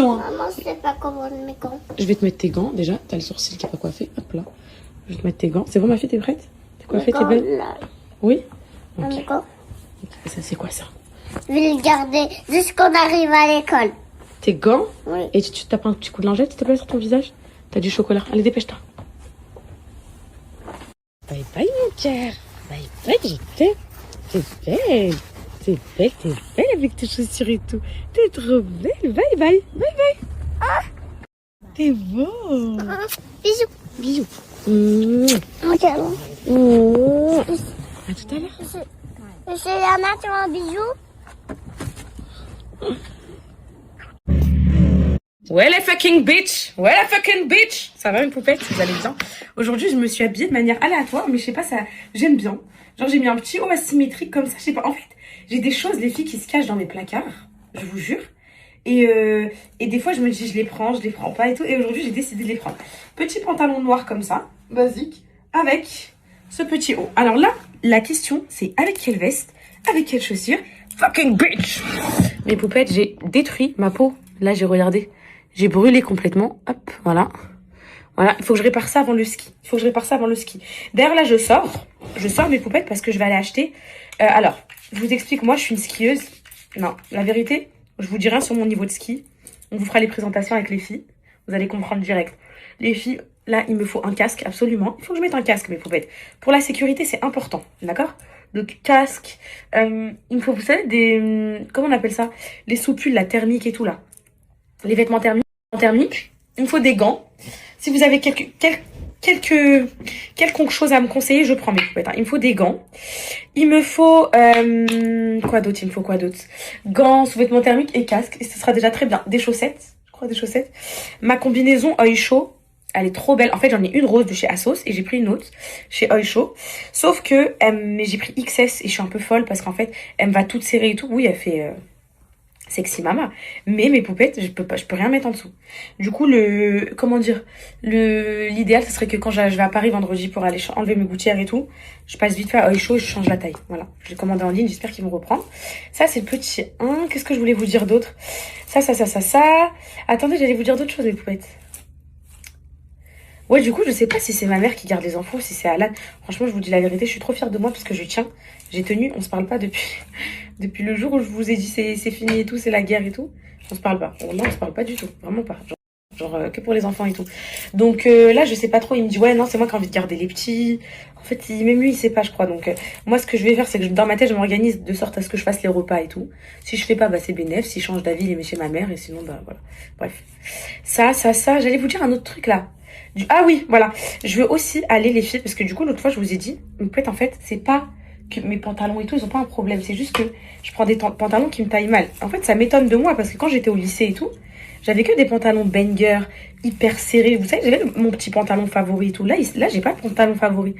Maman, je sais pas comment mes gants. Je vais te mettre tes gants, déjà. T'as le sourcil qui est pas coiffé. Hop là. Je vais te mettre tes gants. C'est bon, ma fille, t'es prête? T'es coiffée, t'es belle? Là. Oui? Mes Ok. gants. Ça, c'est quoi ça? Je vais le garder jusqu'on arrive à l'école. Tes gants? Oui. Et tu tapes un petit coup de lingette, s'il te plaît, sur ton visage? T'as du chocolat. Allez, dépêche-toi. Bye bye, mon cœur. Bye bye, je t'aime. T'es belle. T'es belle, t'es belle avec tes chaussures et tout. T'es trop belle. Bye bye. Bye bye. Ah. T'es beau. Bisous. Bisous. Mon cœur. À tout à l'heure. Monsieur Yana, tu veux un bisou? Ouais la fucking bitch. Ouais la fucking bitch. Ça va une poupette, vous allez bien? Aujourd'hui je me suis habillée de manière aléatoire, mais je sais pas, ça j'aime bien. Genre j'ai mis un petit haut asymétrique comme ça, je sais pas. En fait, j'ai des choses, les filles, qui se cachent dans mes placards, je vous jure. Et des fois je me dis je les prends pas et tout. Et aujourd'hui j'ai décidé de les prendre. Petit pantalon noir comme ça, basique, avec ce petit haut. Alors là, la question c'est avec quelle veste, avec quelles chaussures? Fucking bitch. Mes poupettes, j'ai détruit ma peau. Là j'ai regardé. J'ai brûlé complètement. Hop, voilà. Voilà, il faut que je répare ça avant le ski. D'ailleurs, là, je sors mes poupettes parce que je vais aller acheter. Alors, je vous explique, moi, je suis une skieuse. Non, la vérité, je vous dis rien sur mon niveau de ski. On vous fera les présentations avec les filles. Vous allez comprendre direct. Les filles, là, il me faut un casque, absolument. Il faut que je mette un casque, mes poupettes. Pour la sécurité, c'est important, d'accord? Donc, casque. Il me faut, vous savez, des... comment on appelle ça? Les soupules, la thermique et tout, là. Les vêtements thermiques. Il me faut des gants. Si vous avez quelconque chose à me conseiller, je prends mes poupettes. Hein. Il me faut des gants. Il me faut... quoi d'autre? Gants, sous-vêtements thermiques et casque. Et ce sera déjà très bien. Des chaussettes. Je crois des chaussettes. Ma combinaison Oil Show. Elle est trop belle. En fait, j'en ai une rose de chez Asos et j'ai pris une autre chez Oil Show. Sauf que mais j'ai pris XS et je suis un peu folle parce qu'en fait, elle me va toute serrée et tout. Oui, elle fait... sexy mama, mais mes poupettes je peux rien mettre en dessous. Du coup l'idéal ce serait que quand je vais à Paris vendredi pour aller enlever mes gouttières et tout, je passe vite fait à Oil Show et je change la taille. Voilà, j'ai commandé en ligne, j'espère qu'ils vont reprendre. Ça c'est le petit 1. Qu'est-ce que je voulais vous dire d'autre? Ça. Attendez, j'allais vous dire d'autres choses, mes poupettes. Ouais, du coup, je sais pas si c'est ma mère qui garde les enfants ou si c'est Alan. Franchement, je vous dis la vérité, je suis trop fière de moi parce que je tiens. J'ai tenu, on se parle pas depuis le jour où je vous ai dit c'est fini et tout, c'est la guerre et tout. On se parle pas. Non, on se parle pas du tout. Vraiment pas. Genre que pour les enfants et tout. Donc là, je sais pas trop. Il me dit, ouais, non, c'est moi qui ai envie de garder les petits. En fait, même lui, il sait pas, je crois. Donc moi, ce que je vais faire, c'est que dans ma tête, je m'organise de sorte à ce que je fasse les repas et tout. Si je fais pas, bah c'est bénéf. Si je change d'avis, il les met chez ma mère. Et sinon, bah voilà. Bref. Ça. J'allais vous dire un autre truc là. Ah oui, voilà. Je veux aussi aller les filles, parce que du coup, l'autre fois, je vous ai dit, peut-être en fait, c'est pas que mes pantalons et tout, ils ont pas un problème. C'est juste que je prends des pantalons qui me taillent mal. En fait, ça m'étonne de moi, parce que quand j'étais au lycée et tout, j'avais que des pantalons banger, hyper serrés. Vous savez, j'avais mon petit pantalon favori et tout. Là, j'ai pas de pantalon favori.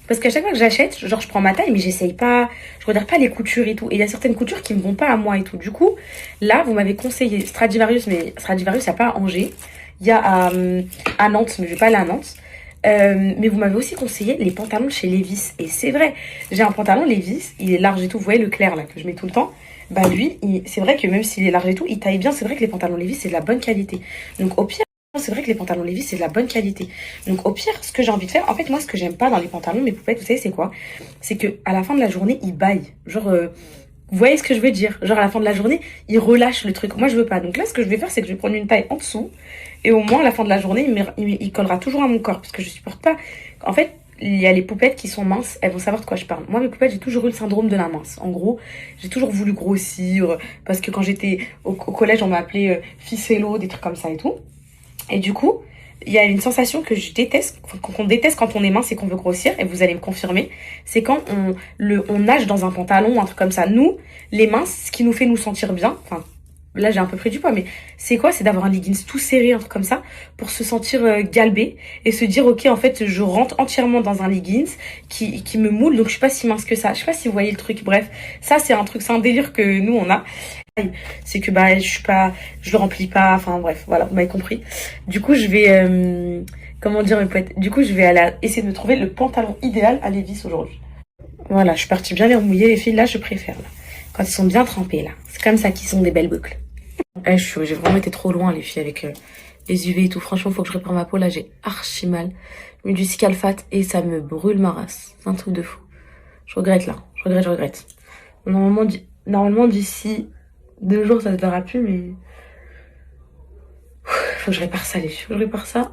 Parce qu'à chaque fois que j'achète, genre, je prends ma taille, mais j'essaye pas, je regarde pas les coutures et tout. Et il y a certaines coutures qui me vont pas à moi et tout. Du coup, là, vous m'avez conseillé Stradivarius, mais Stradivarius, il n'y a pas à Angers. Il y a à Nantes, mais je vais pas aller à Nantes. Mais vous m'avez aussi conseillé les pantalons chez Levi's. Et c'est vrai, j'ai un pantalon Levi's, il est large et tout. Vous voyez le clair là que je mets tout le temps? Bah lui, c'est vrai que même s'il est large et tout, il taille bien. C'est vrai que les pantalons Levi's, c'est de la bonne qualité. Donc au pire, c'est vrai que les pantalons Levi's, c'est de la bonne qualité. Donc au pire, ce que j'ai envie de faire, en fait, moi, ce que j'aime pas dans les pantalons, mes poupettes, vous savez, c'est quoi? C'est que à la fin de la journée, ils baillent. Genre... vous voyez ce que je veux dire? Genre à la fin de la journée, ils relâchent le truc. Moi, je veux pas. Donc là, ce que je vais faire, c'est que je vais prendre une taille en dessous. Et au moins, à la fin de la journée, il collera toujours à mon corps. Parce que je supporte pas... En fait, il y a les poupettes qui sont minces. Elles vont savoir de quoi je parle. Moi, mes poupettes, j'ai toujours eu le syndrome de la mince. En gros, j'ai toujours voulu grossir. Parce que quand j'étais au collège, on m'appelait ficello, des trucs comme ça et tout. Et du coup... il y a une sensation que je déteste, qu'on déteste quand on est mince et qu'on veut grossir, et vous allez me confirmer, c'est quand on nage dans un pantalon, un truc comme ça. Nous, les minces, ce qui nous fait nous sentir bien, enfin, là j'ai un peu pris du poids, mais c'est quoi? C'est d'avoir un leggings tout serré, un truc comme ça, pour se sentir galbé, et se dire, ok, en fait, je rentre entièrement dans un leggings qui me moule, donc je suis pas si mince que ça. Je sais pas si vous voyez le truc, bref. Ça, c'est un délire que nous, on a. C'est que bah je le remplis pas, enfin bref, voilà, vous m'avez compris. Du coup je vais comment dire mes poètes, du coup je vais aller essayer de me trouver le pantalon idéal à Levi's aujourd'hui. Voilà, je suis partie bien les remouiller, les filles, là je préfère là. Quand ils sont bien trempés là, c'est comme ça qu'ils sont des belles boucles. J'ai vraiment été trop loin, les filles, avec les UV et tout. Franchement, faut que je répare ma peau. Là, j'ai archi mal. J'ai mis du Cicalfate et ça me brûle ma race. C'est un truc de fou. Je regrette, là. Je regrette. Normalement d'ici 2 jours, ça se verra plus, mais... Faut que je répare ça, les filles. Faut que je répare ça.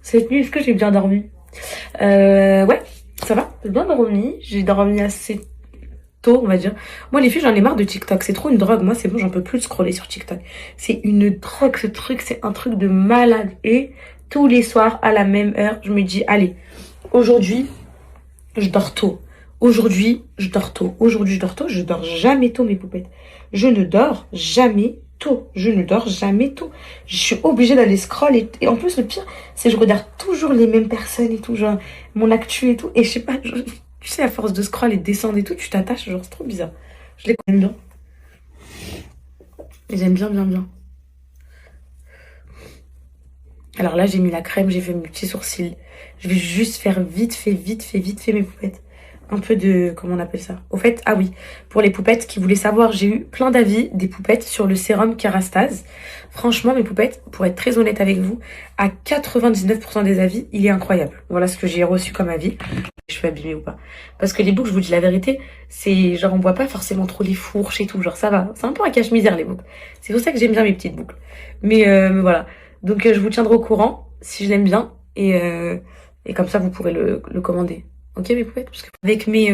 Cette nuit, est-ce que j'ai bien dormi? Ouais, ça va. J'ai bien dormi. J'ai dormi assez tôt, on va dire. Moi, les filles, j'en ai marre de TikTok. C'est trop une drogue. Moi, c'est bon, j'en peux plus de scroller sur TikTok. C'est une drogue, ce truc. C'est un truc de malade. Et tous les soirs, à la même heure, je me dis, allez, aujourd'hui, je dors tôt. Aujourd'hui, je dors tôt. Aujourd'hui, je dors tôt. Je dors jamais tôt, mes poupettes. Je ne dors jamais tôt. Je ne dors jamais tôt. Je suis obligée d'aller scroll. Et en plus, le pire, c'est que je regarde toujours les mêmes personnes et tout. Genre, mon actu et tout. Et je sais pas, tu sais, à force de scroll et de descendre et tout, tu t'attaches. Genre, c'est trop bizarre. Je les connais bien. J'aime bien, bien, bien. Alors là, j'ai mis la crème. J'ai fait mes petits sourcils. Je vais juste faire vite fait mes poupettes. Un peu de... Comment on appelle ça? Au fait, ah oui, pour les poupettes qui voulaient savoir, j'ai eu plein d'avis des poupettes sur le sérum Kerastase. Franchement, mes poupettes, pour être très honnête avec vous, à 99% des avis, il est incroyable. Voilà ce que j'ai reçu comme avis. Je suis abîmée ou pas. Parce que les boucles, je vous dis la vérité, c'est genre on voit pas forcément trop les fourches et tout. Genre ça va. C'est un peu un cache-misère les boucles. C'est pour ça que j'aime bien mes petites boucles. Mais voilà. Donc je vous tiendrai au courant si je l'aime bien. Et comme ça, vous pourrez le commander. Ok mes poupettes, parce que avec mes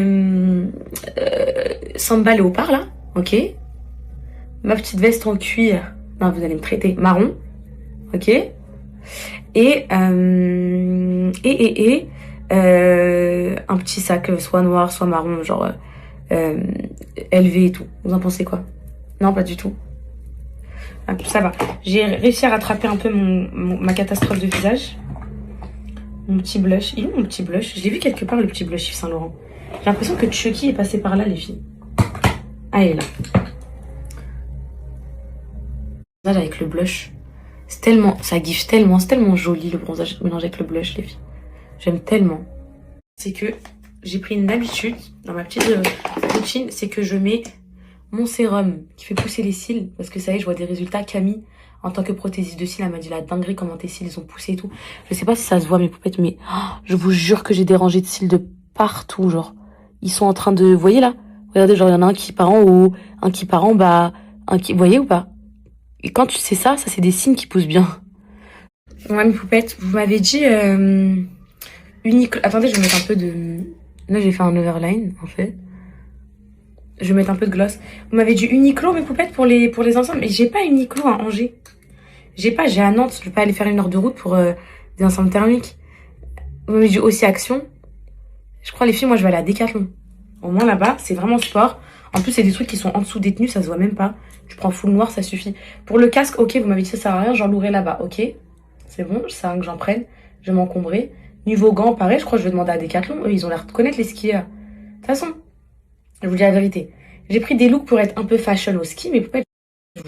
samba léopard là, ok. Ma petite veste en cuir, non vous allez me traiter marron, ok. Et un petit sac soit noir, soit marron, genre LV et tout. Vous en pensez quoi? Non pas du tout. Ah, ça va. J'ai réussi à rattraper un peu ma catastrophe de visage. Mon petit blush. Il est où mon petit blush? Je l'ai vu quelque part, le petit blush Yves Saint Laurent. J'ai l'impression que Chucky est passé par là, les filles. Ah, il est là. Bronzage avec le blush. C'est tellement... Ça guiche tellement. C'est tellement joli, le bronzage mélangé avec le blush, les filles. J'aime tellement. C'est que j'ai pris une habitude dans ma petite routine. C'est que je mets mon sérum qui fait pousser les cils. Parce que ça y est, je vois des résultats. Camille, en tant que prothésiste de cils, elle m'a dit la dinguerie comment tes cils ils ont poussé et tout. Je sais pas si ça se voit mes poupettes, mais je vous jure que j'ai des rangées de cils de partout, genre. Ils sont en train de... Vous voyez là? Regardez, genre il y en a un qui part en haut, un qui part en bas, un qui... Vous voyez ou pas? Et quand tu sais ça, c'est des signes qui poussent bien. Ouais mes poupettes, vous m'avez dit... Attendez, je vais mettre un peu de... Là j'ai fait un overline en fait. Je vais mettre un peu de gloss. Vous m'avez dit Uniqlo mes poupettes pour les ensembles. Mais j'ai pas Uniqlo à Angers. J'ai à Nantes. Je vais pas aller faire 1 heure de route pour des ensembles thermiques. Vous m'avez dit aussi Action. Je crois les filles, moi je vais aller à Decathlon. Au moins là-bas, c'est vraiment sport. En plus, c'est des trucs qui sont en dessous des tenues, ça se voit même pas. Tu prends full noir, ça suffit. Pour le casque, ok, vous m'avez dit ça sert à rien, j'en louerai là-bas. Ok, c'est bon, ça sert à rien que j'en prenne. Je vais m'encombrer. Niveau gants, pareil, je crois que je vais demander à Decathlon. Eux, ils ont l'air de connaître les skieurs. De toute façon, je vous dis la vérité. J'ai pris des looks pour être un peu fashion au ski, mais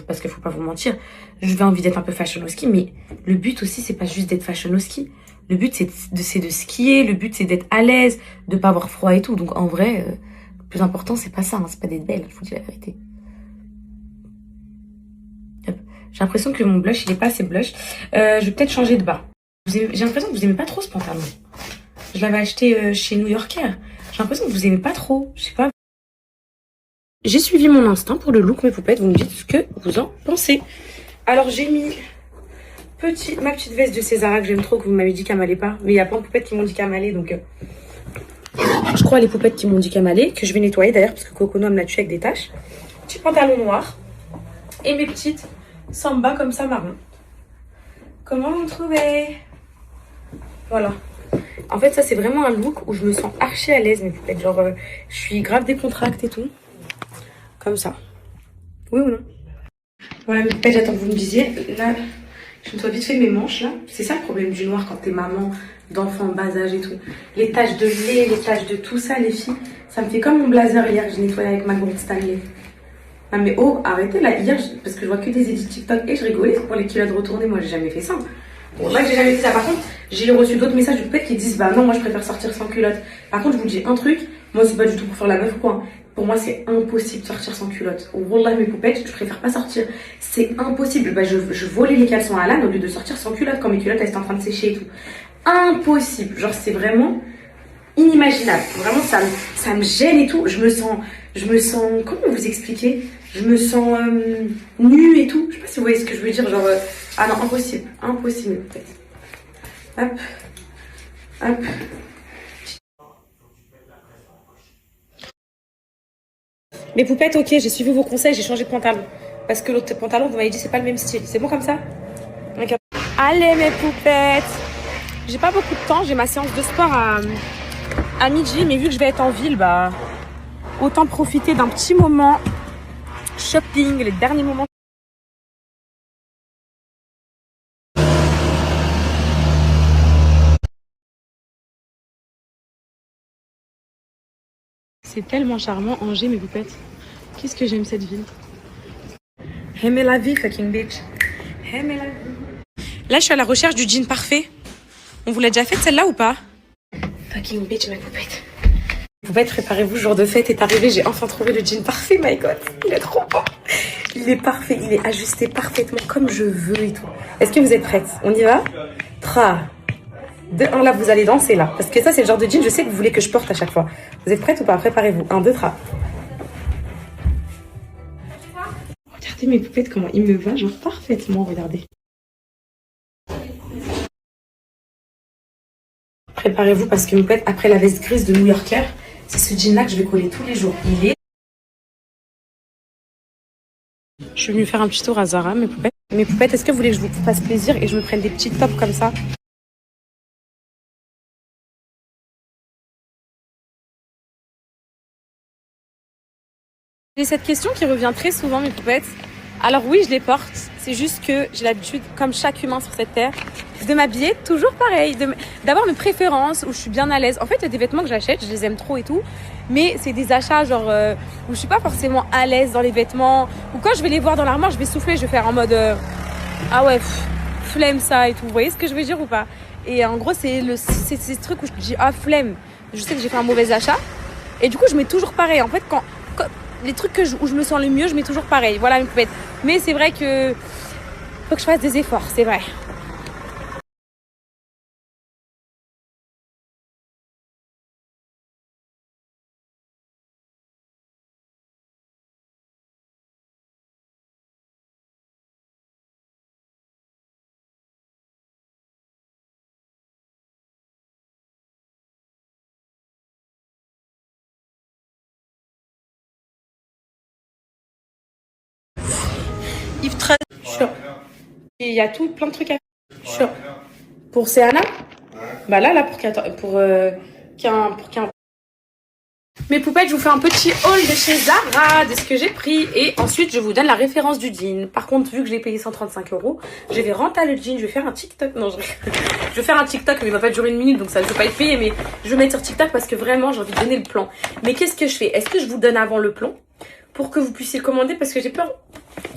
parce qu'il faut pas vous mentir, je vais envie d'être un peu fashion au ski, mais le but aussi, c'est pas juste d'être fashion au ski. Le but, c'est de skier, le but, c'est d'être à l'aise, de pas avoir froid et tout. Donc, en vrai, le plus important, c'est pas ça, hein, c'est pas d'être belle, je vous dis la vérité. J'ai l'impression que mon blush, il est pas assez blush. Je vais peut-être changer de bas. J'ai l'impression que vous aimez pas trop ce pantalon. Je l'avais acheté chez New Yorker. J'ai l'impression que vous aimez pas trop, je sais pas. J'ai suivi mon instinct pour le look, mes poupettes. Vous me dites ce que vous en pensez. Alors, j'ai mis ma petite veste de Césara que j'aime trop, que vous m'avez dit qu'elle m'allait pas. Mais il y a plein de poupettes qui m'ont dit qu'elle m'allait, donc... je crois les poupettes qui m'ont dit qu'elle m'allait, que je vais nettoyer d'ailleurs, parce que Cocono me l'a tué avec des taches. Petit pantalon noir. Et mes petites samba comme ça marron. Comment vous me trouvez? Voilà. En fait, ça, c'est vraiment un look où je me sens archi à l'aise, mes poupettes. Genre, je suis grave décontractée et tout. Comme ça. Oui ou non? Voilà, mes poupettes, j'attends que vous me disiez. Là, je nettoie vite fait mes manches, là. C'est ça le problème du noir quand t'es maman, d'enfants en bas âge et tout. Les taches de lait, les taches de tout ça, les filles. Ça me fait comme mon blazer hier que j'ai nettoyé avec ma grande Stanley. Ah mais oh, arrêtez là. Hier, parce que je vois que des edits TikTok et je rigolais pour les culottes retournées. Moi, j'ai jamais fait ça. Bon, moi, j'ai jamais fait ça. Par contre, j'ai reçu d'autres messages de poupettes qui disent bah non, moi, je préfère sortir sans culotte. Par contre, je vous dis un truc. Moi, c'est pas du tout pour faire la meuf ou quoi. Pour moi, c'est impossible de sortir sans culotte. Wallah, mes poupettes, je préfère pas sortir. C'est impossible. Bah, je volais les caleçons à Alan au lieu de sortir sans culotte quand mes culottes elles étaient en train de sécher et tout. Impossible. Genre, c'est vraiment inimaginable. Vraiment, ça me gêne et tout. Je me sens, comment vous expliquer? Je me sens nue et tout. Je sais pas si vous voyez ce que je veux dire. Genre, ah non, impossible. Impossible, mes poupettes. Hop. Hop. Mes poupettes, ok, j'ai suivi vos conseils, j'ai changé de pantalon. Parce que l'autre pantalon, vous m'avez dit, c'est pas le même style. C'est bon comme ça? Okay. Allez, mes poupettes. J'ai pas beaucoup de temps, j'ai ma séance de sport à midi. Mais vu que je vais être en ville, bah, autant profiter d'un petit moment shopping, les derniers moments. C'est tellement charmant, Angers, mes poupettes. Qu'est-ce que j'aime cette ville. Aimez la vie, fucking bitch. Aimez la vie. Là, je suis à la recherche du jean parfait. On vous l'a déjà fait celle-là ou pas? Fucking bitch, mes poupettes. Poupettes, préparez-vous, jour de fête est arrivé. J'ai enfin trouvé le jean parfait, my god. Il est trop beau. Il est parfait, il est ajusté parfaitement comme je veux et tout. Est-ce que vous êtes prêtes? On y va? 3, 2, 1, là, vous allez danser là. Parce que ça, c'est le genre de jean, je sais que vous voulez que je porte à chaque fois. Vous êtes prêtes ou pas? Préparez-vous. 1, 2, 3. Regardez mes poupettes, comment il me va, genre parfaitement, regardez. Préparez-vous parce que mes poupettes, après la veste grise de New Yorker, c'est ce jean là que je vais coller tous les jours. Il est... Je suis venue faire un petit tour à Zara, mes poupettes. Mes poupettes, est-ce que vous voulez que je vous fasse plaisir et je me prenne des petits tops comme ça? J'ai cette question qui revient très souvent, mes poupettes. Alors oui, je les porte. C'est juste que j'ai l'habitude, comme chaque humain sur cette terre, de m'habiller toujours pareil, d'avoir mes préférences, où je suis bien à l'aise. En fait, il y a des vêtements que j'achète, je les aime trop et tout, mais c'est des achats genre où je suis pas forcément à l'aise dans les vêtements, ou quand je vais les voir dans l'armoire, je vais souffler, je vais faire en mode ah ouais, flemme ça et tout. Vous voyez ce que je veux dire ou pas? Et en gros, c'est ce truc où je dis ah flemme, je sais que j'ai fait un mauvais achat, et du coup, je mets toujours pareil. En fait, quand les trucs où je me sens le mieux, je mets toujours pareil. Voilà, mes poupettes. Mais c'est vrai que faut que je fasse des efforts, c'est vrai. Yves Train. Sure. Il y a tout, plein de trucs à faire. Sure. Pour Céana? Bah là, pour qu'un. Mes poupettes, je vous fais un petit haul de chez Zara, de ce que j'ai pris. Et ensuite, je vous donne la référence du jean. Par contre, vu que je l'ai payé 135 €, je vais renter le jean. Je vais faire un TikTok. Non, je vais faire un TikTok, mais il va pas durer 1 minute, donc ça ne peut pas être payé. Mais je vais mettre sur TikTok parce que vraiment, j'ai envie de donner le plan. Mais qu'est-ce que je fais? Est-ce que je vous donne avant le plan pour que vous puissiez le commander? Parce que j'ai peur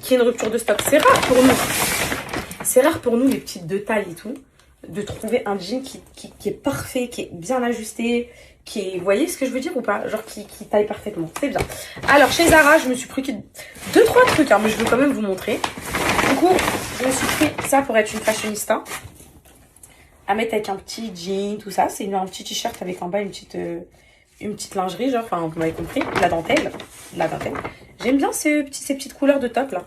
qu'il y ait une rupture de stock. C'est rare pour nous. C'est rare pour nous, les petites de taille et tout, de trouver un jean qui est parfait, qui est bien ajusté, qui est... Vous voyez ce que je veux dire ou pas? Genre qui taille parfaitement. C'est bien. Alors, chez Zara, je me suis pris 2-3 trucs, hein, mais je veux quand même vous montrer. Du coup, je me suis pris ça pour être une fashionista. À mettre avec un petit jean, tout ça. C'est un petit t-shirt avec en bas une petite lingerie, genre, enfin, vous m'avez compris. La dentelle. J'aime bien ces petites couleurs de top, là.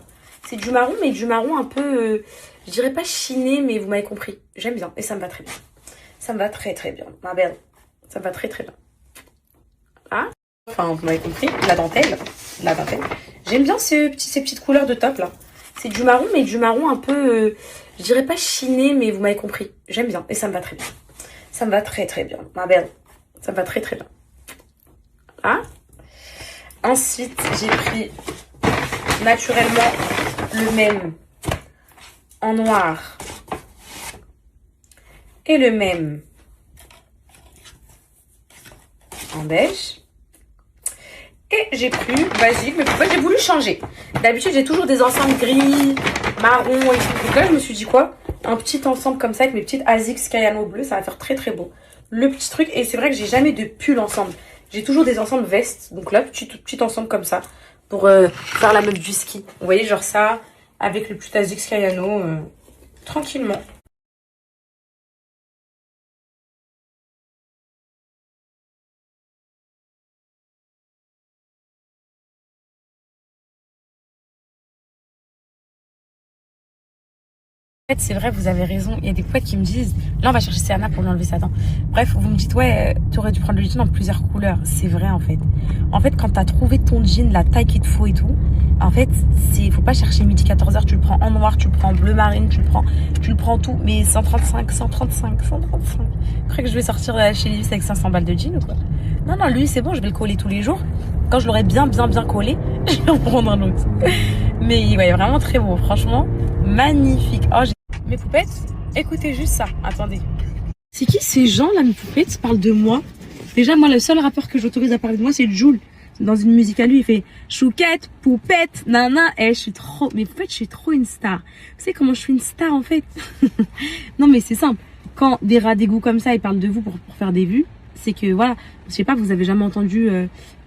C'est du marron, mais du marron un peu... je dirais pas chiné, mais vous m'avez compris. J'aime bien et ça me va très bien. Ça me va très très bien, ma belle. Ça me va très très bien. Ah, enfin, vous m'avez compris. La dentelle. J'aime bien ces petites couleurs de top là. C'est du marron, mais du marron un peu... je dirais pas chiné, mais vous m'avez compris. J'aime bien et ça me va très bien. Ça me va très très bien, ma belle. Ça me va très très bien. Ah. Ensuite, j'ai pris naturellement le même en noir et le même en beige. Et j'ai pris basique, mais pourquoi j'ai voulu changer? D'habitude, j'ai toujours des ensembles gris, marron et tout. Donc là, je me suis dit quoi? Un petit ensemble comme ça avec mes petites Asics Kayano bleues, ça va faire très très beau. Le petit truc, et c'est vrai que j'ai jamais de pull ensemble. J'ai toujours des ensembles vestes. Donc là, petit ensemble comme ça. Pour faire la meuf du ski. Vous voyez, genre ça, avec le petit Asics Kayano, tranquillement. En fait, c'est vrai, vous avez raison. Il y a des poètes qui me disent, là, on va chercher Serena pour lui enlever sa dent. Bref, vous me dites, ouais, tu aurais dû prendre le jean en plusieurs couleurs. C'est vrai, en fait. En fait, quand t'as trouvé ton jean, la taille qu'il te faut et tout, en fait, faut pas chercher midi 14h, tu le prends en noir, tu le prends en bleu marine, tu le prends tout, mais 135. Je crois que je vais sortir chez Levi's avec 500 balles de jean ou quoi? Non, non, lui, c'est bon, je vais le coller tous les jours. Quand je l'aurai bien collé, je vais en prendre un autre. Mais ouais, vraiment très beau, franchement, magnifique. Oh, mes poupettes, écoutez juste ça. Attendez. C'est qui ces gens là, mes poupettes, parlent de moi? Déjà, moi, le seul rappeur que j'autorise à parler de moi, c'est Jul. Dans une musique à lui, il fait chouquette, poupette, nana. Eh, mais poupettes, je suis trop une star. Vous savez comment je suis une star en fait? Non, mais c'est simple. Quand des rats d'égout comme ça, ils parlent de vous pour faire des vues, c'est que voilà, je sais pas, vous avez jamais entendu,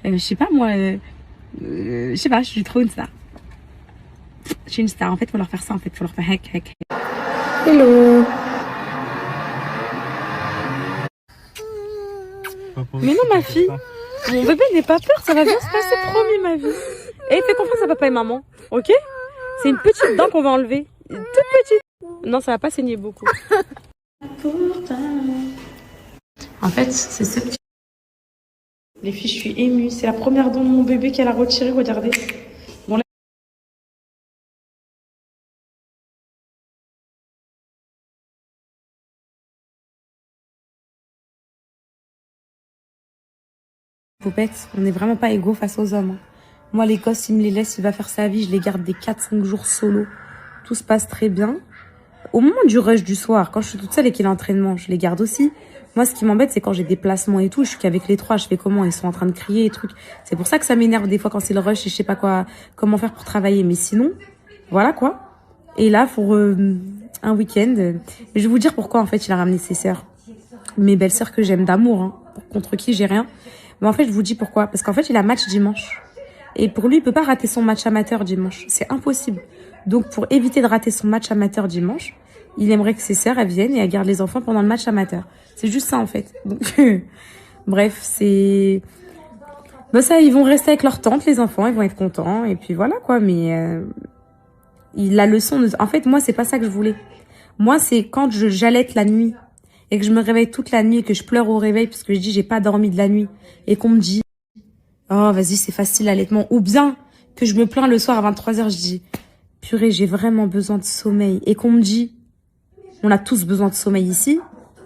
je sais pas moi, je sais pas, je suis trop une star. Je suis une star, en fait, faut leur faire ça, en fait, faut leur faire heck. Hello. Mais non, ma fille, mon bébé n'aie pas peur, ça va bien se passer, promis, ma vie. Et fais confiance à papa et maman, ok? C'est une petite dent qu'on va enlever, toute petite. Non, ça va pas saigner beaucoup. En fait, c'est ce petit... Les filles, je suis émue, c'est la première dent de mon bébé qu'elle a retirée, regardez. Poupettes, on n'est vraiment pas égaux face aux hommes. Moi, les gosses, il me les laisse, il va faire sa vie, je les garde des 4-5 jours solo. Tout se passe très bien. Au moment du rush du soir, quand je suis toute seule et qu'il y a l'entraînement, je les garde aussi. Moi, ce qui m'embête, c'est quand j'ai des placements et tout, je suis qu'avec les trois, je fais comment? Ils sont en train de crier et trucs. C'est pour ça que ça m'énerve des fois quand c'est le rush et je sais pas quoi, comment faire pour travailler. Mais sinon, voilà quoi. Et là, pour un week-end, je vais vous dire pourquoi en fait il a ramené ses sœurs. Mes belles sœurs que j'aime d'amour, hein, contre qui j'ai rien. Mais en fait, je vous dis pourquoi. Parce qu'en fait, il a match dimanche. Et pour lui, il peut pas rater son match amateur dimanche. C'est impossible. Donc, pour éviter de rater son match amateur dimanche, il aimerait que ses sœurs, elles viennent et elles gardent les enfants pendant le match amateur. C'est juste ça, en fait. Donc, bref, c'est... Ben ça, ils vont rester avec leur tante, les enfants, ils vont être contents. Et puis voilà, quoi. Mais la leçon... En fait, moi, c'est pas ça que je voulais. Moi, c'est quand j'allaite la nuit et que je me réveille toute la nuit et que je pleure au réveil parce que je dis j'ai pas dormi de la nuit et qu'on me dit oh vas-y c'est facile l'allaitement, ou bien que je me plains le soir à 23h, je dis purée j'ai vraiment besoin de sommeil et qu'on me dit on a tous besoin de sommeil ici,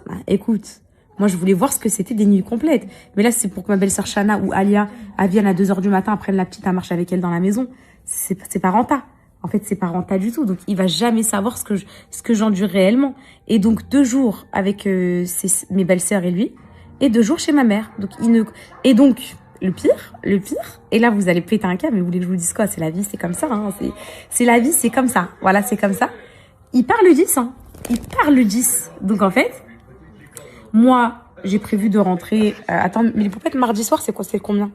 bah écoute, moi je voulais voir ce que c'était des nuits complètes, mais là c'est pour que ma belle-sœur Shana ou Alia viennent à 2h du matin, prennent la petite à marcher avec elle dans la maison, c'est pas renta. En fait, c'est pas rentable du tout. Donc, il va jamais savoir ce que j'endure réellement. Et donc, 2 jours avec mes belles-sœurs et lui, et 2 jours chez ma mère. Donc, et donc, le pire, et là, vous allez péter un câble, mais vous voulez que je vous dise quoi? C'est la vie, c'est comme ça, hein. C'est la vie, c'est comme ça. Voilà, c'est comme ça. Il part le 10, hein. Il part le 10. Donc, en fait, moi, j'ai prévu de rentrer, attends, mais les poupettes, mardi soir, c'est combien?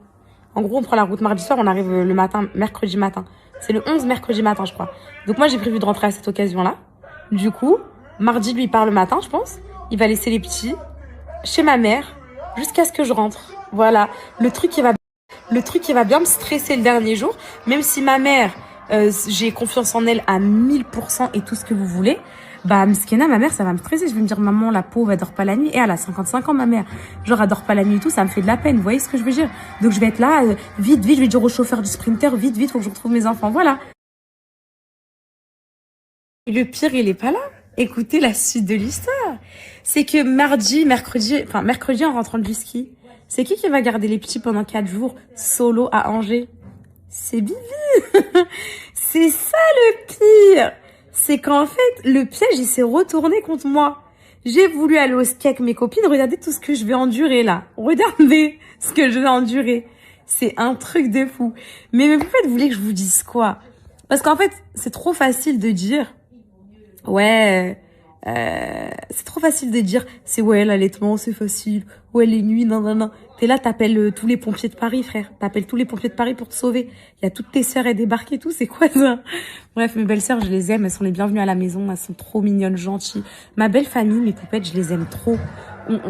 En gros, on prend la route mardi soir, on arrive le matin, mercredi matin. C'est le 11 mercredi matin, je crois. Donc moi, j'ai prévu de rentrer à cette occasion-là. Du coup, mardi, lui, il part le matin, je pense. Il va laisser les petits chez ma mère jusqu'à ce que je rentre. Voilà. Le truc qui va bien me stresser le dernier jour, même si ma mère, j'ai confiance en elle à 1000% et tout ce que vous voulez, bah, Mskena, ma mère, ça va me stresser. Je vais me dire, maman, la pauvre, elle dort pas la nuit. Et elle a 55 ans, ma mère. Genre, elle dort pas la nuit et tout, ça me fait de la peine. Vous voyez ce que je veux dire? Donc, je vais être là, vite, je vais dire au chauffeur du Sprinter, vite, faut que je retrouve mes enfants. Voilà. Et le pire, il est pas là. Écoutez la suite de l'histoire. C'est que mercredi, en rentrant du ski, c'est qui va garder les petits pendant 4 jours, solo à Angers? C'est Bibi. C'est ça le pire. C'est qu'en fait, le piège, il s'est retourné contre moi. J'ai voulu aller au ski avec mes copines. Regardez tout ce que je vais endurer, là. Regardez ce que je vais endurer. C'est un truc de fou. Mais en fait, vous voulez que je vous dise quoi? Parce qu'en fait, c'est trop facile de dire, ouais, c'est trop facile de dire, c'est ouais, l'allaitement, c'est facile. Ouais, les nuits, non, non, non. T'es là, t'appelles tous les pompiers de Paris, frère. T'appelles tous les pompiers de Paris pour te sauver. Il y a toutes tes sœurs et débarquent et tout, c'est quoi ça? Bref, mes belles-sœurs, je les aime. Elles sont les bienvenues à la maison. Elles sont trop mignonnes, gentilles. Ma belle famille, mes poupettes, je les aime trop.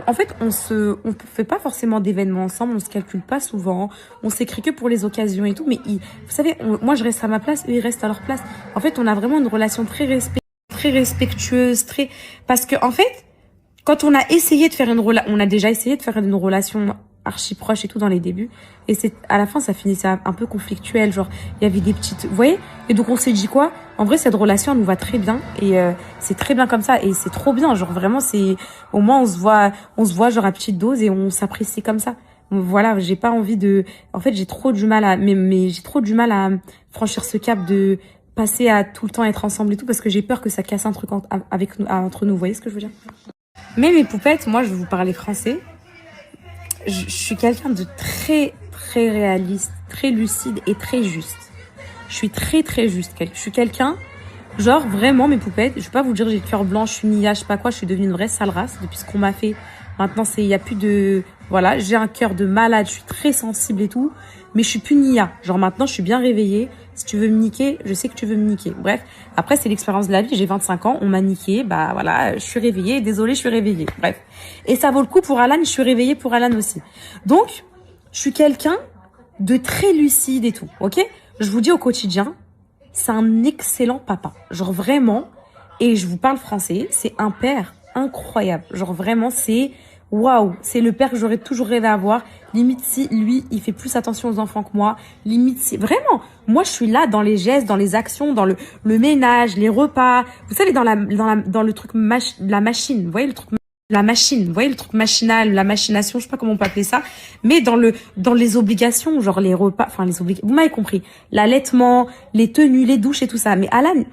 En fait, on fait pas forcément d'événements ensemble, on se calcule pas souvent, on s'écrit que pour les occasions et tout, mais vous savez, moi je reste à ma place, eux ils restent à leur place. En fait, on a vraiment une relation très respectueuse, parce que en fait, quand on a essayé de faire on a déjà essayé de faire une relation archi proche et tout dans les débuts, et à la fin ça finissait un peu conflictuel, genre il y avait des petites, vous voyez, et donc on s'est dit quoi, en vrai cette relation elle nous va très bien, et c'est très bien comme ça, et c'est trop bien, genre vraiment c'est, au moins on se voit genre à petite dose et on s'apprécie comme ça. Voilà, j'ai pas envie de, en fait j'ai trop du mal mais j'ai trop du mal à franchir ce cap de passer à tout le temps être ensemble et tout, parce que j'ai peur que ça casse un truc entre nous, vous voyez ce que je veux dire? Mais mes poupettes, moi je vais vous parler français. Je suis quelqu'un de très réaliste, très lucide et très juste. Je suis très juste. Je suis quelqu'un, genre vraiment mes poupettes, je vais pas vous dire j'ai le cœur blanc, je suis nia, je sais pas quoi, je suis devenue une vraie sale race depuis ce qu'on m'a fait. Maintenant il y a plus de, voilà, j'ai un cœur de malade, je suis très sensible et tout, mais je suis plus nia. Genre maintenant je suis bien réveillée. Si tu veux me niquer, je sais que tu veux me niquer. Bref, après c'est l'expérience de la vie, j'ai 25 ans, on m'a niqué, bah voilà, je suis réveillée, désolée, je suis réveillée. Bref. Et ça vaut le coup pour Alan, je suis réveillée pour Alan aussi. Donc, je suis quelqu'un de très lucide et tout, ok? Je vous dis au quotidien, c'est un excellent papa. Genre vraiment, et je vous parle français, c'est un père incroyable. Genre vraiment, c'est waouh, c'est le père que j'aurais toujours rêvé d'avoir. Limite si lui, il fait plus attention aux enfants que moi. Limite si vraiment, moi je suis là dans les gestes, dans les actions, dans le ménage, les repas. Vous savez dans le truc la machine. Vous voyez le truc la machine, vous voyez le truc machinal, la machination, je sais pas comment on peut appeler ça, mais dans les obligations, genre les repas, enfin les obligations, vous m'avez compris, l'allaitement, les tenues, les douches et tout ça. Mais Alan,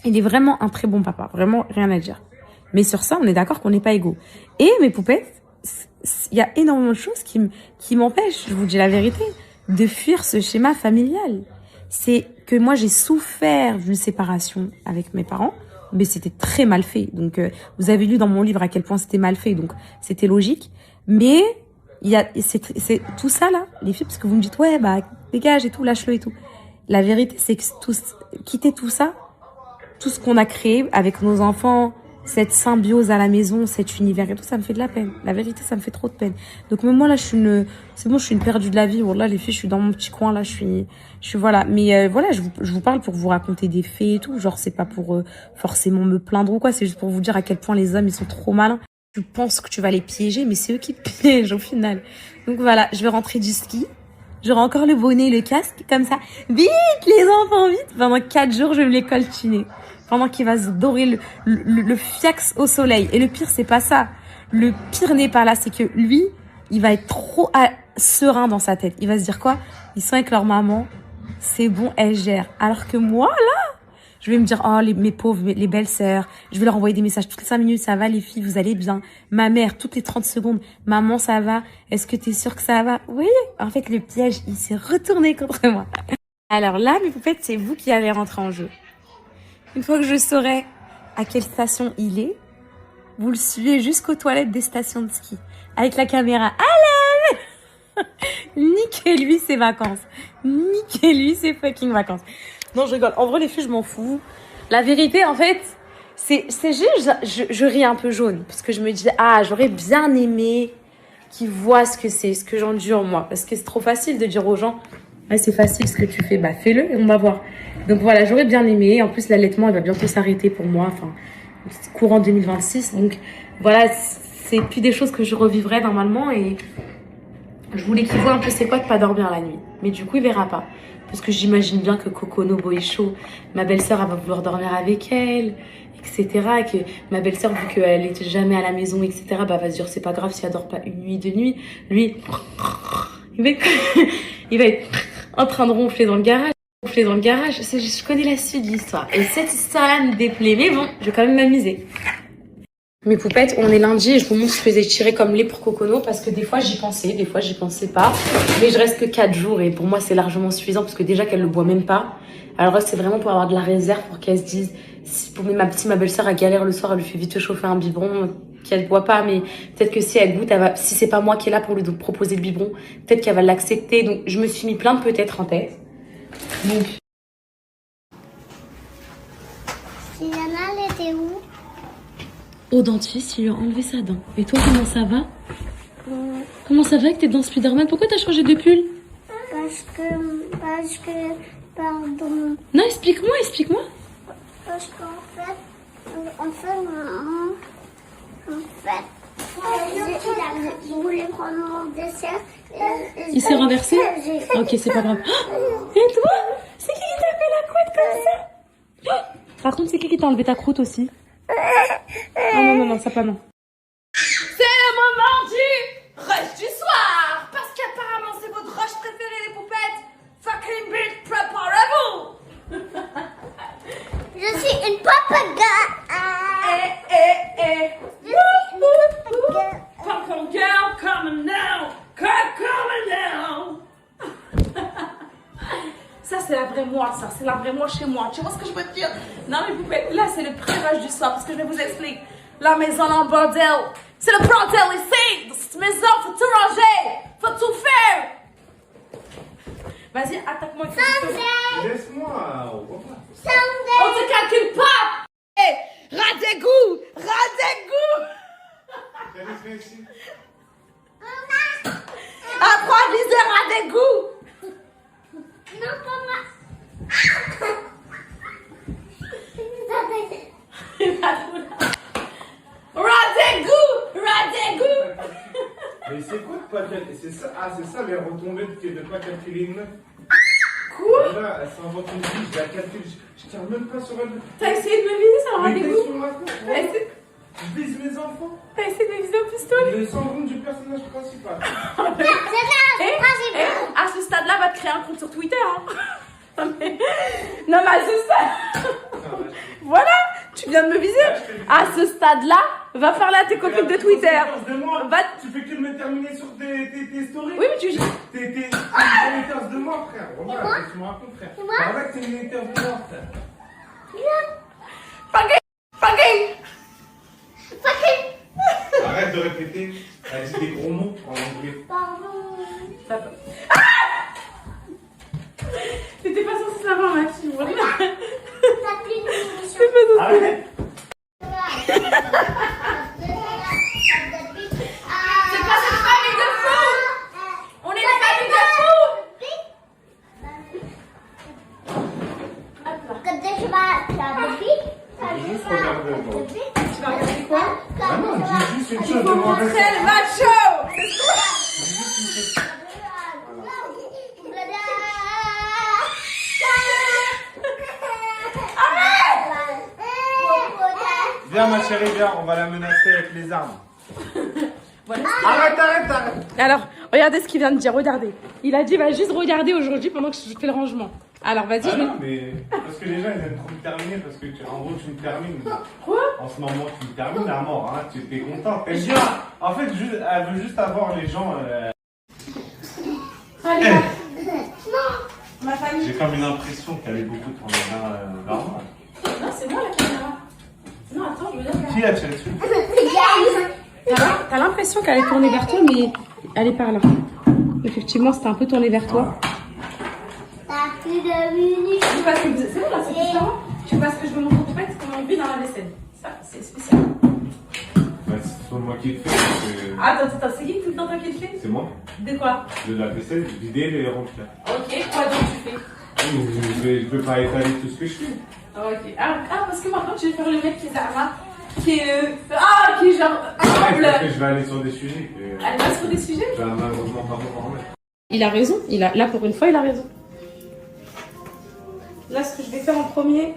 il est vraiment un très bon papa, vraiment rien à dire. Mais sur ça, on est d'accord qu'on n'est pas égaux. Et mes poupettes, il y a énormément de choses qui m'empêchent, je vous dis la vérité, de fuir ce schéma familial. C'est que moi, j'ai souffert d'une séparation avec mes parents, mais c'était très mal fait. Donc, vous avez lu dans mon livre à quel point c'était mal fait, donc c'était logique. Mais c'est tout ça là, les filles, parce que vous me dites ouais, bah dégage et tout, lâche-le et tout. La vérité, c'est que quitter tout ça, tout ce qu'on a créé avec nos enfants, cette symbiose à la maison, cet univers et tout, ça me fait de la peine. La vérité, ça me fait trop de peine. Donc même moi là, c'est bon, je suis une perdue de la vie. Voilà, les filles, je suis dans mon petit coin là, je suis voilà. Mais voilà, je vous parle pour vous raconter des faits et tout. Genre, c'est pas pour forcément me plaindre ou quoi. C'est juste pour vous dire à quel point les hommes ils sont trop malins. Tu penses que tu vas les piéger, mais c'est eux qui te piègent au final. Donc voilà, je vais rentrer du ski. J'aurai encore le bonnet, le casque, comme ça. Vite, les enfants, vite. Pendant 4 jours, je vais me les coltiner. Pendant qu'il va se dorer le fiax au soleil. Et le pire, c'est pas ça. Le pire n'est pas là, c'est que lui, il va être trop serein dans sa tête. Il va se dire quoi? Ils sont avec leur maman, c'est bon, elle gère. Alors que moi, là, je vais me dire, oh, mes pauvres, les belles sœurs, je vais leur envoyer des messages toutes les 5 minutes, ça va les filles, vous allez bien. Ma mère, toutes les 30 secondes, maman, ça va? Est-ce que t'es sûre que ça va? Oui. En fait, le piège, il s'est retourné contre moi. Alors là, mes poupettes, c'est vous qui allez rentrer en jeu. Une fois que je saurai à quelle station il est, vous le suivez jusqu'aux toilettes des stations de ski. Avec la caméra. Alan! Niquez-lui ses vacances. Niquez-lui ses fucking vacances. Non, je rigole. En vrai, les filles, je m'en fous. La vérité, en fait, c'est juste, je ris un peu jaune. Parce que je me dis, ah, j'aurais bien aimé qu'ils voient ce que c'est, ce que j'endure, moi. Parce que c'est trop facile de dire aux gens, ah, c'est facile ce que tu fais, bah fais-le et on va voir. Donc voilà, j'aurais bien aimé. En plus, l'allaitement, il va bientôt s'arrêter pour moi. Enfin, courant 2026. Donc voilà, c'est plus des choses que je revivrai normalement. Et je voulais qu'il voit un peu c'est quoi de pas dormir la nuit. Mais du coup, il verra pas. Parce que j'imagine bien que Cocono Boicho, ma belle-sœur, elle va vouloir dormir avec elle, etc. Et que ma belle-sœur, vu qu'elle était jamais à la maison, etc., bah, va se dire c'est pas grave si elle dort pas une nuit, 2 nuits. Lui, il va être en train de ronfler dans le garage. Je connais la suite de l'histoire. Et cette histoire-là me déplaît. Mais bon, je vais quand même m'amuser. Mes poupettes, on est lundi et je vous montre ce que je faisais tirer comme lait pour Cocono parce que des fois j'y pensais, des fois j'y pensais pas. Mais je reste que 4 jours et pour moi c'est largement suffisant parce que déjà qu'elle le boit même pas. Alors là c'est vraiment pour avoir de la réserve pour qu'elle se dise Si ma belle-sœur elle galère le soir, elle lui fait vite chauffer un biberon qu'elle boit pas, mais peut-être que si elle goûte, si c'est pas moi qui est là pour lui proposer le biberon, peut-être qu'elle va l'accepter. Donc je me suis mis plein de peut-être en tête. Donc Yana, elle était où? au dentiste, il lui a enlevé sa dent. Et toi, comment ça va? Comment ça va avec tes dents Spider-Man? Pourquoi t'as changé de pull? Parce que, pardon. Non, explique-moi. Parce qu'en fait, je voulais prendre mon dessert. Il s'est renversé? Ok, c'est pas grave. Et toi? C'est qui t'a fait la croûte comme ça? Par contre, c'est qui t'a enlevé ta croûte aussi? Non, ça pas non. C'est le moment du rush du soir. Parce qu'apparemment, c'est votre rush préféré, les poupettes. Fucking bitch, préparez-vous. Je suis une papaga. Je suis une papaga. Popcorn girl, coming now. Coming now. Ça, c'est la vraie moi, ça. C'est la vraie moi chez moi. Tu vois ce que je veux te dire? Non, mais poupettes, là, c'est le pré-rush du soir. Parce que je vais vous expliquer. La maison en bordel. C'est le bordel ici. Dans cette maison, faut tout ranger. Faut tout faire. Vas-y, attaque-moi. Laisse-moi. On te calcule pas. Hey, rat d'égout. Viens ici. Apprends à viser rat d'égout. Non, pas moi. Rat d'égout. Mais c'est quoi de pas calculer? C'est ça, c'est ça les retombées de pas calculer une meuf. Quoi? Là, elle s'invente une vie, je la calcule, je tire même pas sur elle. T'as essayé de me viser, ça rat Mais t'es d'égout? sur ma tête, T'as ouais. essayé Je vise mes enfants. de me viser au pistolet? Le syndrome du personnage principal. À ce stade-là, va te créer un compte sur Twitter. Hein. Non, mais à ce stade. Voilà, tu viens de me viser. À ce stade-là, va parler à tes copines de Twitter. Tu fais que me terminer sur tes stories. Oui, mais tu. T'es une haters de moi, frère. Regarde, qu'est-ce que tu me racontes, frère? Par là que t'es une haters de moi, frère. Fucking. Arrête de répéter. Elle dit des gros mots en anglais. Pardon. T'étais pas censé savoir, Maxime. T'as plus de munitions. Arrête. C'est pas cette famille de fous. On est une famille de fous. Juste regarde le bon. Tu vas regarder quoi? Ah non, dis juste une chose de moi. Montrer le macho. Viens ma chérie, viens, on va la menacer avec les armes. Voilà. Arrête. Alors, regardez ce qu'il vient de dire, regardez. Il a dit, va juste regarder aujourd'hui pendant que je fais le rangement. Alors, vas-y, Ah non, mais parce que les gens ils aiment trop me terminer parce que en gros tu me termines. Quoi? En ce moment tu me termines à mort, hein. Tu es contente. Elle en fait, elle veut juste avoir les gens. Allez, ma famille. J'ai comme une impression qu'elle est beaucoup tournée vers moi. Non, c'est moi la caméra. Non, attends, je veux dire. Qui a tiré dessus? t'as l'impression qu'elle est tournée vers toi, mais elle est par là. Effectivement, c'était un peu tourné vers toi. T'as plus de munitions. C'est parce que c'est bon là, c'est différent. Tu vois ce que je veux montrer en fait, comment on vit dans la vaisselle. Ça, c'est spécial. Bah, c'est soit moi qui le fais, parce que Attends, c'est qui tout le temps toi qui le fais? c'est moi. De quoi? De la vaisselle, vider les remplir. Ok, quoi donc tu fais? Je peux pas étaler tout ce que je fais. Ok. Ah, parce que maintenant tu veux faire le mec qui est là, qui est qui est genre Parce humble. que je vais aller sur des sujets. Elle va sur des sujets? Je vais malheureusement pas pouvoir en mettre. Il a raison. Là, pour une fois, il a raison. Là, ce que je vais faire en premier,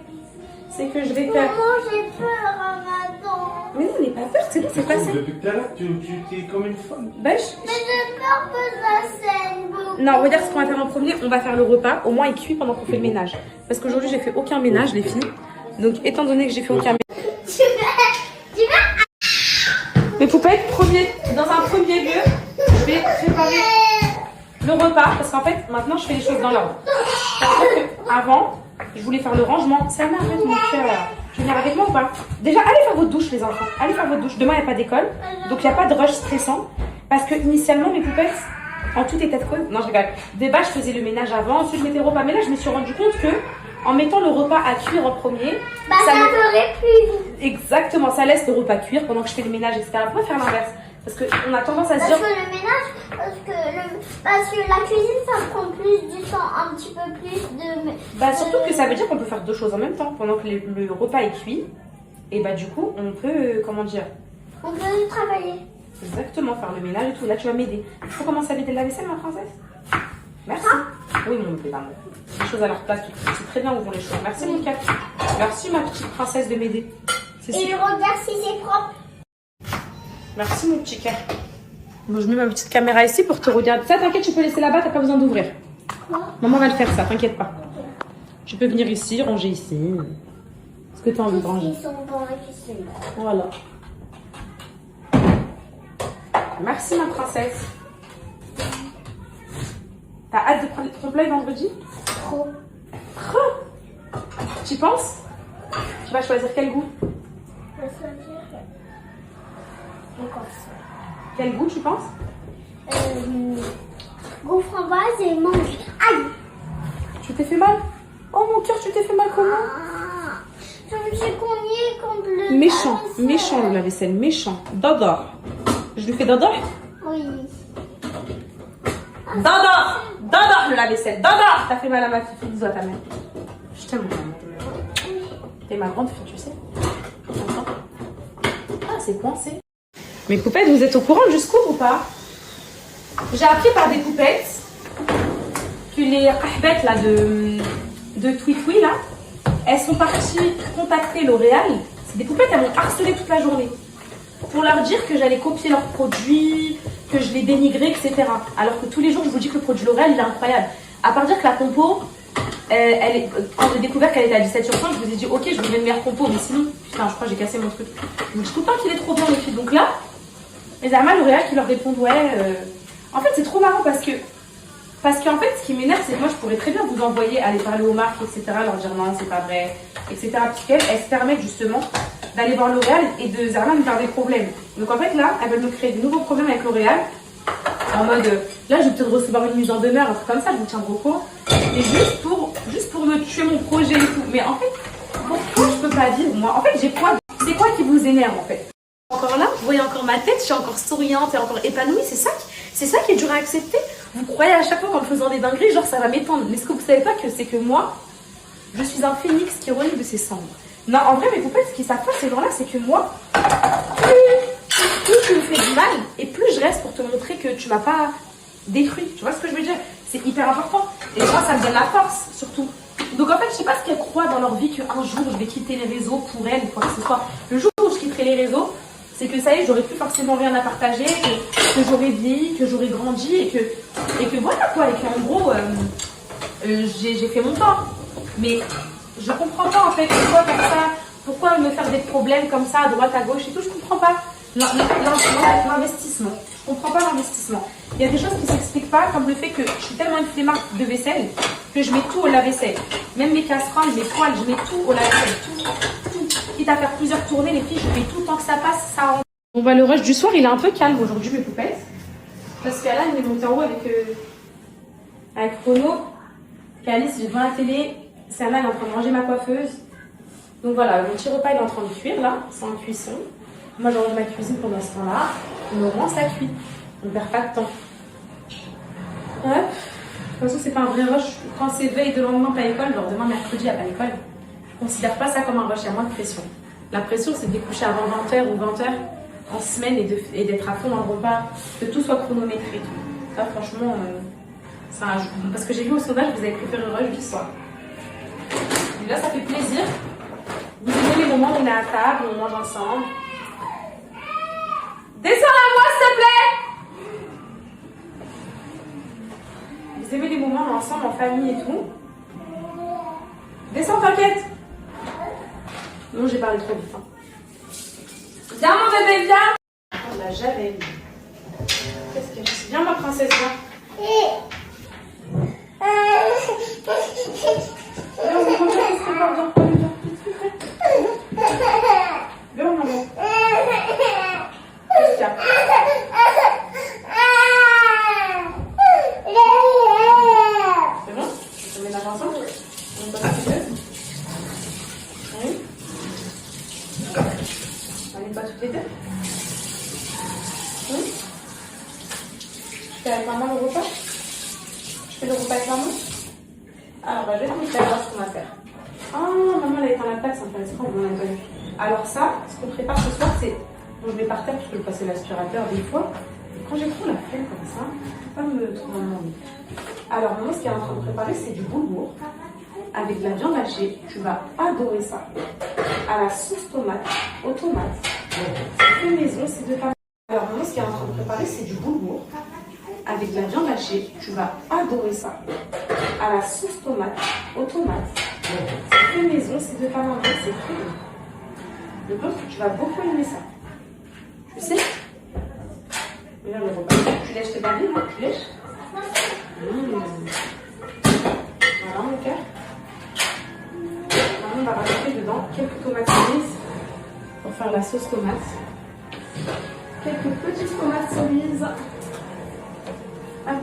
c'est que je vais faire... Maman, j'ai peur, Ramadan. Mais non, n'aie pas peur, c'est bon, c'est passé. Depuis tout à l'heure, tu es comme une femme. Bah, Mais j'ai peur que ça saigne beaucoup. Non, regarde ce qu'on va faire en premier. On va faire le repas. Au moins, il cuit pendant qu'on fait le ménage. Parce qu'aujourd'hui, j'ai fait aucun ménage, les filles. Donc, étant donné que j'ai fait aucun ménage... Tu vas Mes poupettes, dans un premier lieu, je vais préparer le repas. Parce qu'en fait, maintenant, je fais les choses dans l'ordre. Avant, je voulais faire le rangement. Ça m'arrête, mon cœur. Tu veux venir avec moi ou pas? Déjà, allez faire votre douche, les enfants. Allez faire votre douche. Demain, il n'y a pas d'école. Donc, il n'y a pas de rush stressant. Parce que, initialement, mes poupettes, en tout état de cause, non, je rigole. De base, je faisais le ménage avant. Ensuite, je mettais le repas. Mais là, je me suis rendu compte que, en mettant le repas à cuire en premier, Bah, ça ferait plus. exactement, ça laisse le repas cuire pendant que je fais le ménage, etc. Pourquoi faire l'inverse? Parce qu'on a tendance à se Parce dire. que le ménage, parce que la cuisine, ça prend plus du temps, un petit peu plus de. Bah, surtout que ça veut dire qu'on peut faire deux choses en même temps. Pendant que le repas est cuit, et bah, du coup, on peut, comment dire, On peut travailler. exactement, faire le ménage et tout. Là, tu vas m'aider. Il faut commencer à vider la vaisselle, ma princesse. Merci. Oui, mon bébé, maman. Les choses à leur place, c'est très bien où vont les choses. Merci, mon cap. Merci, ma petite princesse, de m'aider. C'est Et super. regarde si c'est propre. Merci, mon petit cap. Bon, je mets ma petite caméra ici pour te regarder. Ça, t'inquiète, tu peux laisser là-bas, t'as pas besoin d'ouvrir. Maman va le faire, ça, t'inquiète pas. Tu peux venir ici, ranger ici. Ce que tu as envie de ranger. Ils sont dans la cuisine. Voilà. Merci, ma princesse. T'as hâte de prendre ton play vendredi? Trop. Tu y penses? Tu vas choisir quel goût? Je vais choisir. Encore ça. Quel goût, tu penses? Goût framboise et mangue. Aïe! Tu t'es fait mal? Oh, mon cœur, tu t'es fait mal comment? Ah, je me suis cognée contre le. Méchant, lave-vaisselle. méchant le lave-vaisselle, méchant. Dada. Je lui fais dada? Oui. Dada! Dada le lave-vaisselle, dada! T'as fait mal à ma fille, fais bisous à ta mère. Je t'aime, maman. T'es ma grande fille, tu sais. Attends. Ah, c'est coincé. Mes poupettes, vous êtes au courant jusqu'où ou pas? J'ai appris par des poupettes que les ahbettes là de Tweetwee là, elles sont parties contacter L'Oréal. C'est des poupettes, elles m'ont harcelé toute la journée pour leur dire que j'allais copier leurs produits, que je les dénigrais, etc. Alors que tous les jours, je vous dis que le produit L'Oréal, il est incroyable. À part dire que la compo, quand j'ai découvert qu'elle était à 17 sur 100, je vous ai dit, ok, je vous mets une meilleure compo, mais sinon, putain, je crois que j'ai cassé mon truc. Je me dis tout le temps qu'il est trop bien, les filles. Donc là, les Arma L'Oréal qui leur répondent, ouais. En fait, c'est trop marrant parce qu'en fait, ce qui m'énerve, c'est que moi, je pourrais très bien vous envoyer, aller parler aux marques, etc., leur dire non, c'est pas vrai, etc. Puisqu'elles se permettent justement d'aller voir L'Oréal et de Zerma me faire des problèmes. Donc en fait, là, elles veulent me créer de nouveaux problèmes avec L'Oréal. En mode, là, je vais peut-être recevoir une mise en demeure, un truc comme ça, je vous tiendrai au courant. Et juste pour me tuer mon projet et tout. Mais en fait, pourquoi je peux pas vivre, moi? En fait, j'ai quoi? C'est quoi qui vous énerve, en fait? Encore là, vous voyez encore ma tête, je suis encore souriante et encore épanouie, c'est ça qui est dur à accepter. Vous croyez à chaque fois qu'en faisant des dingueries, genre ça va m'étendre. Mais ce que vous savez pas, c'est que moi, je suis un phénix qui renaît de ses cendres. Non, en vrai, mes poupettes, ce qu'ils savent pas, ces gens-là, c'est que moi, plus tu me fais du mal, et plus je reste pour te montrer que tu m'as pas détruit. Tu vois ce que je veux dire? C'est hyper important. Et moi, ça me donne la force, surtout. Donc en fait, je sais pas ce qu'elles croient dans leur vie qu'un jour, je vais quitter les réseaux pour elles ou quoi que ce soit. Le jour où je quitterai les réseaux, c'est que ça y est, j'aurai plus forcément rien à partager, que j'aurai vieilli, que j'aurai grandi et que voilà quoi, et qu'en gros, j'ai fait mon temps. Mais je comprends pas en fait pourquoi faire ça, pourquoi me faire des problèmes comme ça à droite, à gauche et tout, je comprends pas. L'investissement, je comprends pas l'investissement. Il y a des choses qui s'expliquent pas, comme le fait que je suis tellement une flemmarde de vaisselle que je mets tout au lave-vaisselle. Même mes casseroles, mes poêles, je mets tout au lave-vaisselle, tout. Quitte à faire plusieurs tournées, les filles, je mets tout tant que ça passe, ça rentre. Bon bah le rush du soir, il est un peu calme aujourd'hui, mes poupettes. Parce qu'Alan, il est monté en haut avec Renaud. Alice, j'ai devant la télé. C'est Alan, il est en train de manger ma coiffeuse. Donc voilà, mon petit repas, il est en train de cuire là, c'est en cuisson. Moi, je range ma cuisine pendant ce temps-là. Mais au moins, ça cuit. On ne perd pas de temps. Hop. De toute façon, c'est pas un vrai rush. Quand c'est veille de lendemain, pas école, genre demain, mercredi, il n'y a pas l'école. Je ne considère pas ça comme un rush, il y a moins de pression. La pression, c'est de découcher avant 20h ou 20h en semaine et d'être à fond dans le repas, que tout soit chronométré. Ça, franchement, ça ajoute. Parce que j'ai vu au sondage, vous avez préféré le rush du soir. Et là, ça fait plaisir. Vous aimez les moments où on est à table, on mange ensemble. Descends la voix, s'il te plaît! Vous aimez les moments ensemble, en famille et tout. Descends, t'inquiète. Non, j'ai parlé trop vite. Hein. Viens, mon bébé, viens. Oh, la javel. Qu'est-ce que je... Viens, ma princesse, viens. Viens, on va manger, qu'est-ce que tu vas dire? Viens, maman. Qu'est-ce qu'il y a? C'est bon? On ménage ensemble? On met pas toutes les deux? Oui? On met pas toutes les deux? Oui? Je fais avec maman le repas? Je fais le repas avec maman? Alors, je vais te montrer voir ce qu'on va faire. Ah, maman, elle a éteint la table, c'est intéressant, on l'a entendu. Alors ça, ce qu'on prépare ce soir, c'est... Bon, je vais par terre, parce que je vais passer l'aspirateur des fois. Et quand j'ai trop la flemme comme ça, je ne peux pas me trouver un moment. Alors, maman, ce qu'elle est en train de préparer, c'est du boulgour avec de la viande hachée. Tu vas adorer ça. À la sauce tomate, aux tomates. C'est fait maison, c'est de famille. Alors, maman, ce qu'elle est en train de préparer, c'est du boulgour avec de la viande hachée. Tu vas adorer ça. À la sauce tomate, aux tomates. C'est fait maison, c'est de famille, c'est très bon. Je pense que tu vas beaucoup aimer ça. Tu sais? Regarde le repas. Tu lèches tes babines, hein? Tu lèches? Voilà, mon cœur. Maintenant, on va rajouter dedans quelques tomates cerises pour faire la sauce tomate. Quelques petites tomates cerises. Hop.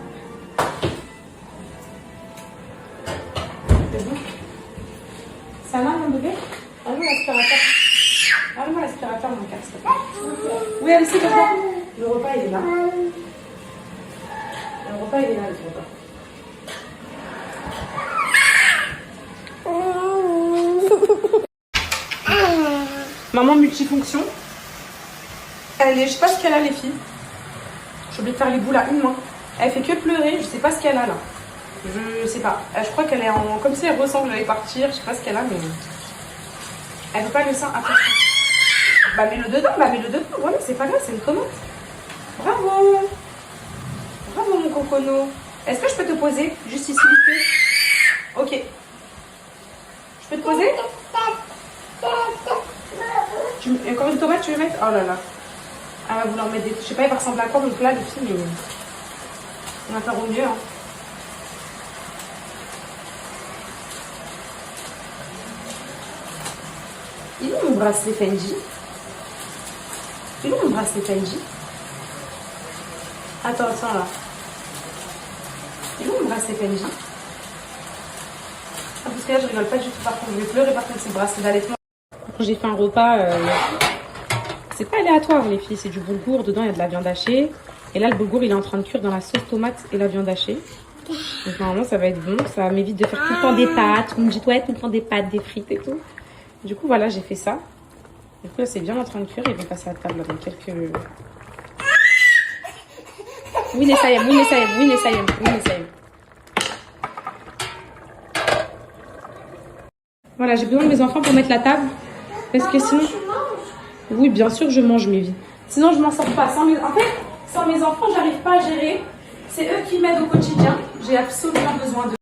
C'est bon? Ça va, mon bébé? Allume l'aspirateur. Allume l'aspirateur, mon cœur, s'il te plaît. Oui, Alice, c'est bon. Le repas, il est là. Le repas, il est là, le repas. Maman multifonction. Elle est, je sais pas ce qu'elle a, les filles. J'ai oublié de faire les boules à une main. Elle fait que pleurer, je sais pas ce qu'elle a là. Je sais pas. Je crois qu'elle est en. Comme si elle ressent que j'allais partir, je sais pas ce qu'elle a, mais. Elle veut pas le sein. Attends. Bah mets-le dedans, voilà, c'est pas grave, c'est une tomate. Bravo. Bravo mon cocono. Est-ce que je peux te poser juste ici vite fait? Ok. Je peux te poser? Encore une tomate, tu veux mettre? Oh là là. Elle va vouloir mettre des... Je sais pas, il va ressembler à quoi mon plat, les filles, mais... On va faire au mieux, hein. Il est où mon bracelet Fendi? Il est où mon bracelet Fendi? Attends, là. Il est où mon bracelet Fendi? Ah, parce que là, je rigole pas du tout, par contre. Je vais pleurer par contre ces bracelets d'allaitement. J'ai fait un repas... C'est pas aléatoire, les filles. C'est du boulgour. Dedans, il y a de la viande hachée. Et là, le boulgour, il est en train de cuire dans la sauce tomate et la viande hachée. Donc, normalement, ça va être bon. Ça m'évite de faire tout le temps des pâtes. Vous me dites, ouais, tout le temps des pâtes, des frites et tout. Du coup, voilà, j'ai fait ça. Du coup, là, c'est bien en train de cuire. Ils vont passer à table dans quelques... Oui, Nessayem. Voilà, j'ai besoin de mes enfants pour mettre la table. Parce que sinon... Oui, bien sûr, je mange mes vies. Sinon, je m'en sors pas. En fait, sans mes enfants, j'arrive pas à gérer. C'est eux qui m'aident au quotidien. J'ai absolument besoin d'eux.